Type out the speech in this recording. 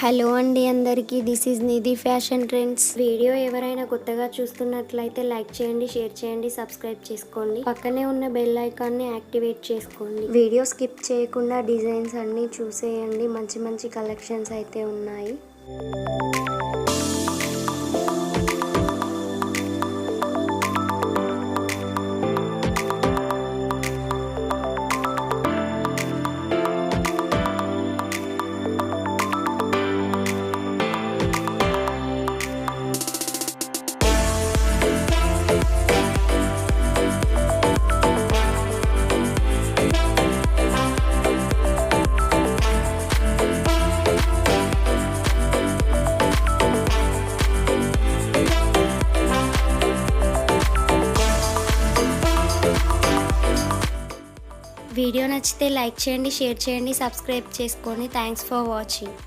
Hello అండి అందరికీ, this is Nidhi fashion trends. Video ఎవరైనా కొత్తగా చూస్తున్నట్లయితే లైక్ చేయండి, షేర్ చేయండి, సబ్స్క్రైబ్ చేసుకోండి. పక్కనే ఉన్న బెల్ ఐకాన్ని యాక్టివేట్ చేసుకోండి. వీడియో స్కిప్ చేయకుండా డిజైన్స్ అన్నీ చూసేయండి. మంచి మంచి కలెక్షన్స్ అయితే ఉన్నాయి. వీడియో నచ్చితే లైక్ చేయండి, షేర్ చేయండి, సబ్స్క్రైబ్ చేసుకోండి. Thanks for watching.